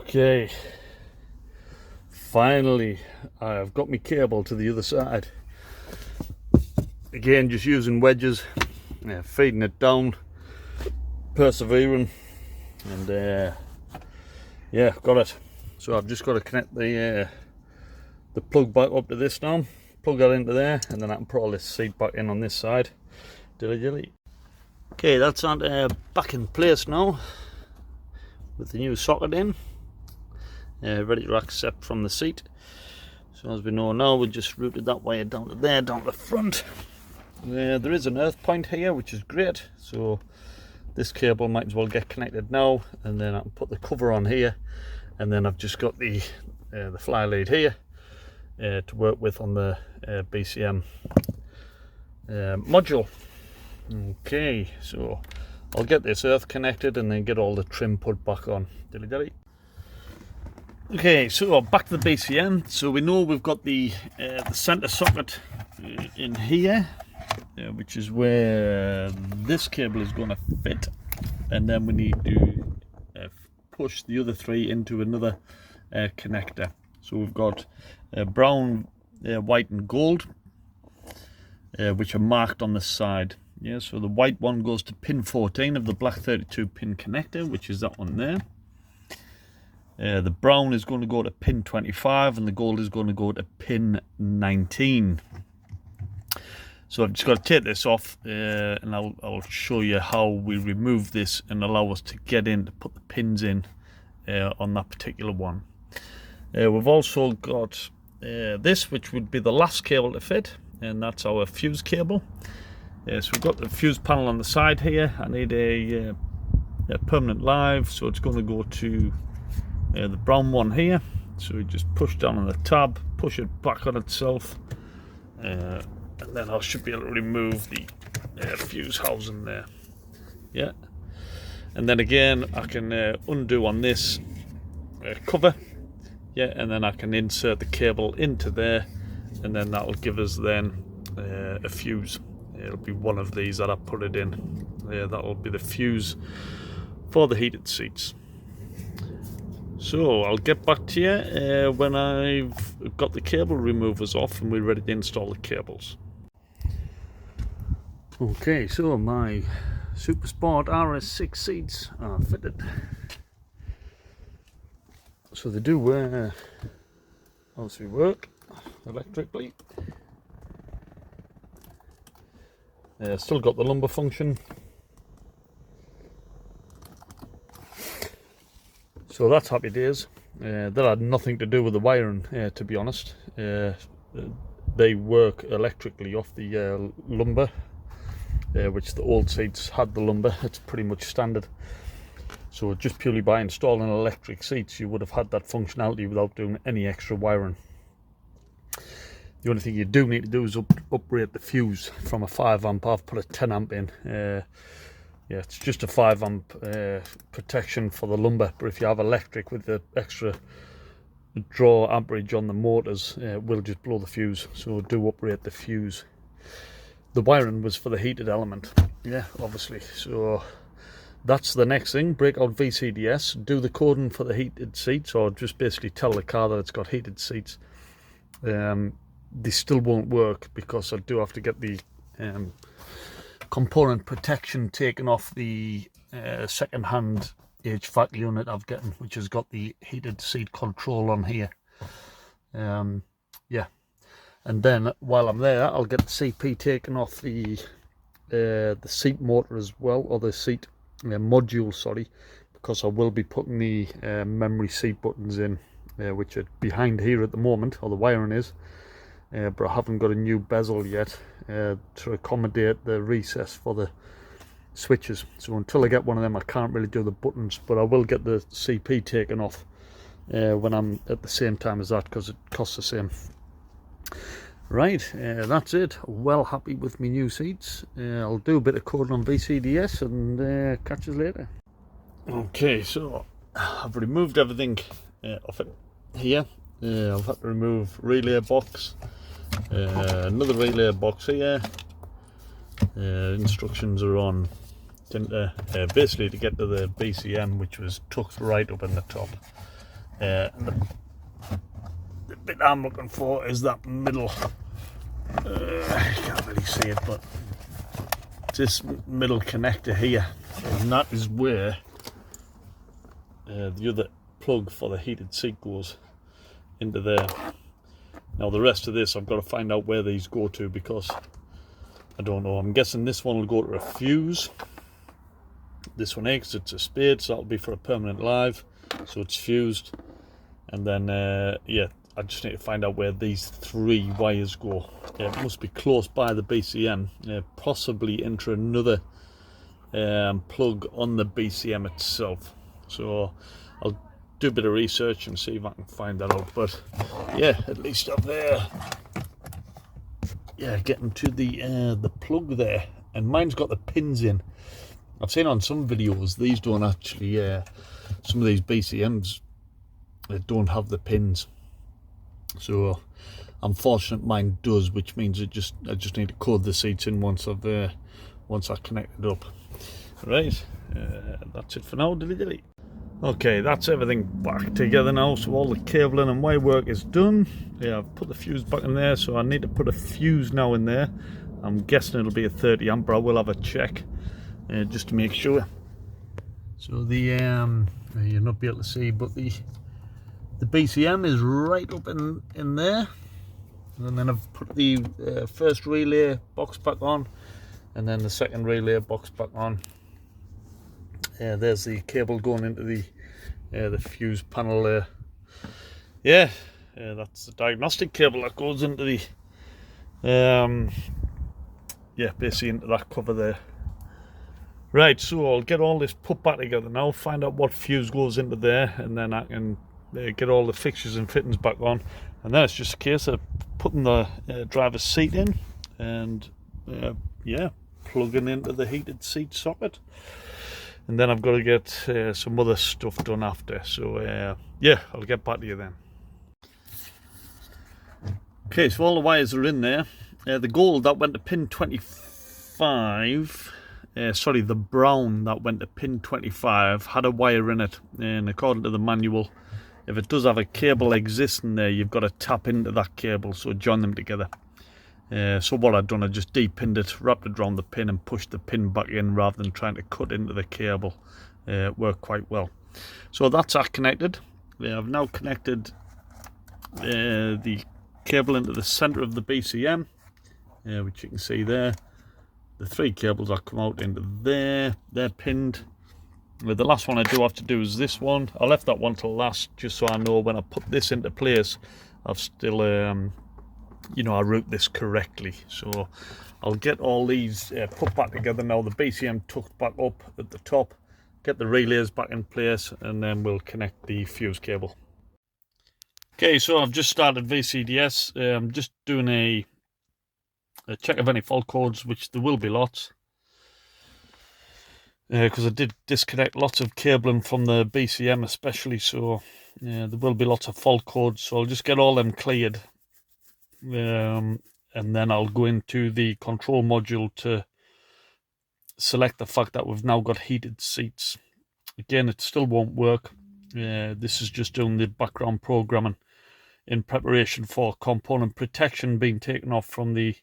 Okay, finally I've got my cable to the other side. Again, just using wedges, feeding it down, persevering, and yeah, got it. So I've just got to connect the plug back up to this now, plug that into there, and then I can put all this seat back in on this side. Dilly dilly. Okay, that's back in place now with the new socket in, ready to accept from the seat. So as we know now, we just routed that wire down to there, down to the front. There is an earth point here, which is great, so this cable might as well get connected now, and then I can put the cover on here, and then I've just got the fly lead here to work with on the BCM module. Okay, so I'll get this earth connected and then get all the trim put back on. Dilly dilly. Okay, so back to the BCM. So we know we've got the center socket in here, which is where this cable is going to fit, and then we need to push the other three into another connector. So we've got brown, white and gold, which are marked on the side. Yeah, so the white one goes to pin 14 of the black 32 pin connector, which is that one there. The brown is going to go to pin 25 and the gold is going to go to pin 19. So I've just got to take this off and I'll show you how we remove this and allow us to get in to put the pins in on that particular one. We've also got this, which would be the last cable to fit, and that's our fuse cable. So we've got the fuse panel on the side here. I need a permanent live, so it's going to go to the brown one here. So we just push down on the tab, push it back on itself, and then I should be able to remove the fuse housing there. Yeah, and then again I can undo on this cover. Yeah, and then I can insert the cable into there, and then that will give us then a fuse. It'll be one of these that I put it in. That will be the fuse for the heated seats. So I'll get back to you when I've got the cable removers off and we're ready to install the cables. Okay, so my Super Sport RS6 seats are fitted. So they do obviously work electrically. Still got the lumbar function. So that's happy days. That had nothing to do with the wiring, to be honest. They work electrically off the lumbar, which the old seats had the lumbar. It's pretty much standard. So just purely by installing electric seats, you would have had that functionality without doing any extra wiring. The only thing you do need to do is uprate the fuse from a 5 amp. I've put a 10 amp in. Yeah, it's just a 5 amp protection for the lumbar, but if you have electric with the extra draw amperage on the motors, we'll just blow the fuse. So do uprate the fuse. The wiring was for the heated element, yeah, obviously. So that's the next thing. Break out VCDS, do the coding for the heated seats, or just basically tell the car that it's got heated seats. They still won't work because I do have to get the component protection taken off the second-hand HVAC unit I've gotten, which has got the heated seat control on here. Yeah, and then while I'm there, I'll get the CP taken off the seat motor as well, or the seat module, sorry, because I will be putting the memory seat buttons in, which are behind here at the moment, or the wiring is. But I haven't got a new bezel yet to accommodate the recess for the switches. So until I get one of them, I can't really do the buttons, but I will get the CP taken off when I'm at the same time as that, because it costs the same. Right, that's it. Well happy with my new seats. I'll do a bit of coding on VCDS and catch us later. Okay, so I've removed everything off it here. I've had to remove relay box, another relay box here. Instructions are on basically to get to the BCM, which was tucked right up in the top. And the bit I'm looking for is that middle, I can't really see it, but this middle connector here, and that is where the other plug for the heated seat goes into there. Now the rest of this I've got to find out where these go to, because I don't know. I'm guessing this one will go to a fuse. This one exits a spade, so that'll be for a permanent live, so it's fused. And then yeah, I just need to find out where these 3 wires go. It must be close by the BCM, possibly into another plug on the BCM itself. So I'll do a bit of research and see if I can find that out. But yeah, at least up there, yeah, getting to the plug there, and mine's got the pins in. I've seen on some videos these don't actually, some of these BCMs don't have the pins. So I'm fortunate mine does, which means I just need to code the seats in once I connect it up. Right, that's it for now. Dilly. Okay, that's everything back together now. So all the cabling and wire work is done. Yeah, I've put the fuse back in there, so I need to put a fuse now in there. I'm guessing it'll be a 30 amp, but I will have a check just to make sure. So the you'll not be able to see, but the BCM is right up in there. And then I've put the first relay box back on, and then the second relay box back on. There's the cable going into the fuse panel there. Yeah, that's the diagnostic cable that goes into the yeah, basically into that cover there. Right, so I'll get all this put back together now, find out what fuse goes into there, and then I can get all the fixtures and fittings back on. And then it's just a case of putting the driver's seat in and yeah, plugging into the heated seat socket. And then I've got to get some other stuff done after. So yeah, I'll get back to you then. Okay, so all the wires are in there. The gold that went to pin 25, sorry, the brown that went to pin 25 had a wire in it. And according to the manual, if it does have a cable existing there, you've got to tap into that cable, so join them together. So what I've done, I just depinned it, wrapped it around the pin and pushed the pin back in rather than trying to cut into the cable. It worked quite well. So that's that connected. I've now connected the cable into the center of the BCM, which you can see there. The 3 cables that come out into there, they're pinned. The last one I do have to do is this one. I left that one till last just so I know when I put this into place, I've still you know, I route this correctly. So I'll get all these put back together now. The BCM tucked back up at the top, get the relays back in place, and then we'll connect the fuse cable. Okay, so I've just started VCDS. I'm just doing a check of any fault codes, which there will be lots, because I did disconnect lots of cabling from the BCM especially, so there will be lots of fault codes. So I'll just get all them cleared. And then I'll go into the control module to select the fact that we've now got heated seats. Again, it still won't work. This is just doing the background programming in preparation for component protection being taken off from the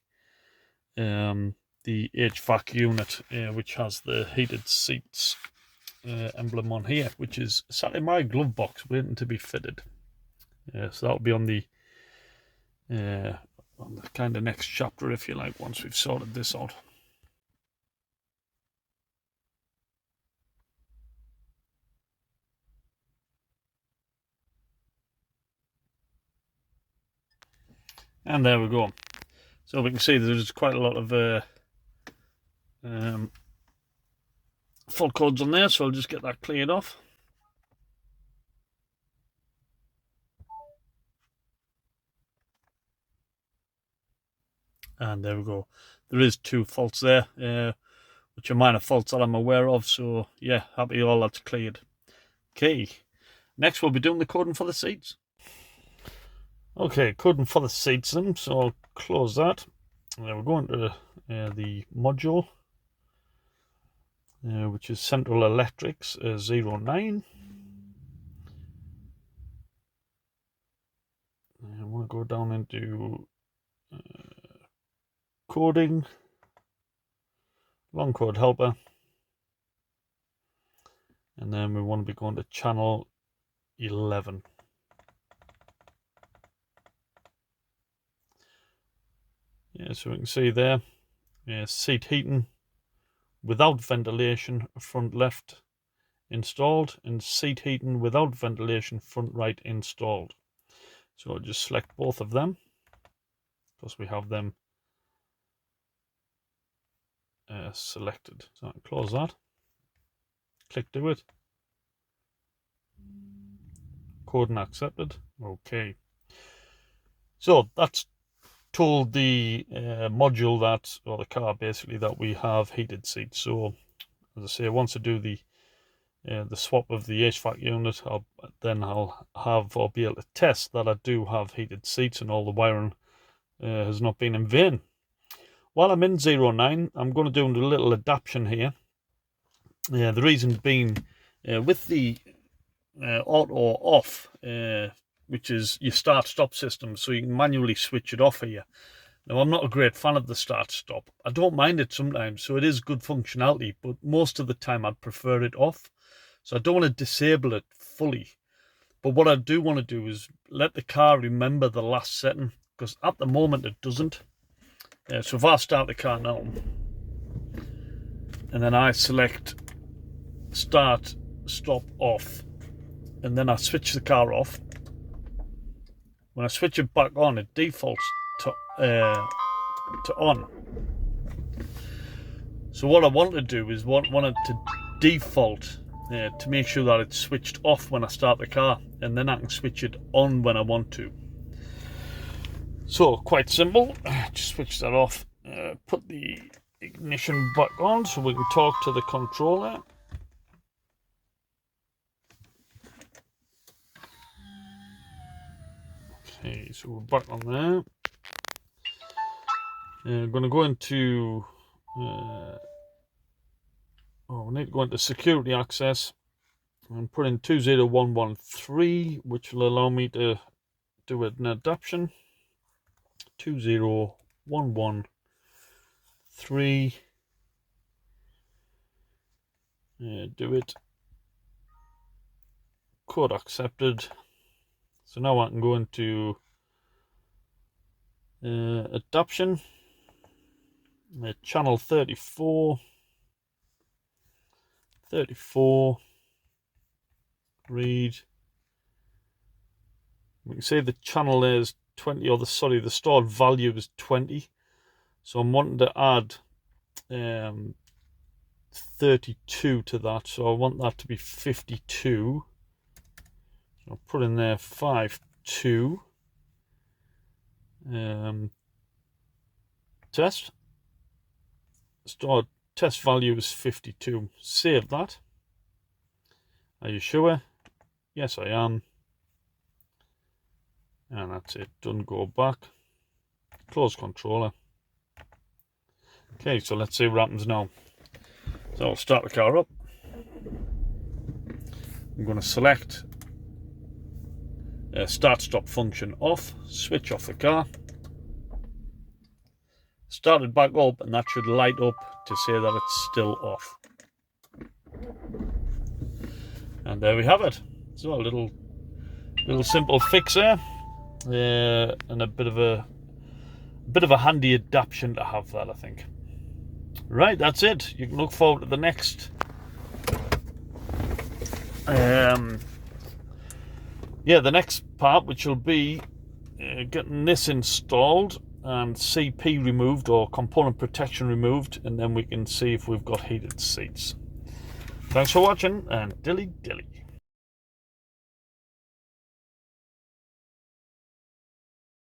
HVAC unit, which has the heated seats emblem on here, which is sat in my glove box waiting to be fitted. So that'll be on the kind of next chapter, if you like, once we've sorted this out. And there we go. So we can see there's quite a lot of fault codes on there, so I'll just get that cleared off. And there we go. There is 2 faults there, which are minor faults that I'm aware of. So yeah, happy all that's cleared. Okay, next we'll be doing the coding for the seats. Okay, coding for the seats then, so I'll close that. We're going to the module, which is Central Electrics 09. I want to go down into coding, long code helper, and then we want to be going to channel 11. Yeah, so we can see there, seat heating without ventilation front left installed, and seat heating without ventilation front right installed. So I'll just select both of them because we have them selected. So I'll close that, click do it, code and accepted. Okay, so that's told the module that, or the car basically, that we have heated seats. So as I say, once I do the swap of the HVAC unit, I'll have or be able to test that I do have heated seats and all the wiring has not been in vain. While I'm in 09, I'm going to do a little adaptation here. The reason being, with the auto off, which is your start-stop system, so you can manually switch it off here. Now, I'm not a great fan of the start-stop. I don't mind it sometimes, so it is good functionality, but most of the time I'd prefer it off. So I don't want to disable it fully. But what I do want to do is let the car remember the last setting, because at the moment it doesn't. So if I start the car now, and then I select start, stop, off, and then I switch the car off, when I switch it back on, it defaults to on. So what I want to do is want it to default to make sure that it's switched off when I start the car, and then I can switch it on when I want to. So quite simple, just switch that off, put the ignition back on so we can talk to the controller. Okay, so we're back on there. I'm going to go into, we need to go into security access and put in 20113, which will allow me to do an adaptation. 20113, do it, code accepted. So now I can go into adaptation, channel 34, read. We can see the channel there is 20, or the stored value is 20. So I'm wanting to add 32 to that. So I want that to be 52. So I'll put in there 52. Test. Stored test value is 52. Save that. Are you sure? Yes, I am. And that's it. Done. Go back. Close controller. Okay, so let's see what happens now. So I'll start the car up. I'm going to select start stop function off, switch off the car. Start it back up, and that should light up to say that it's still off. And there we have it. So a little simple fix there. And a bit of a handy adaptation to have that, I think. Right, that's it. You can look forward to the next the next part, which will be getting this installed and CP removed, or component protection removed, and then we can see if we've got heated seats. Thanks for watching, and dilly dilly.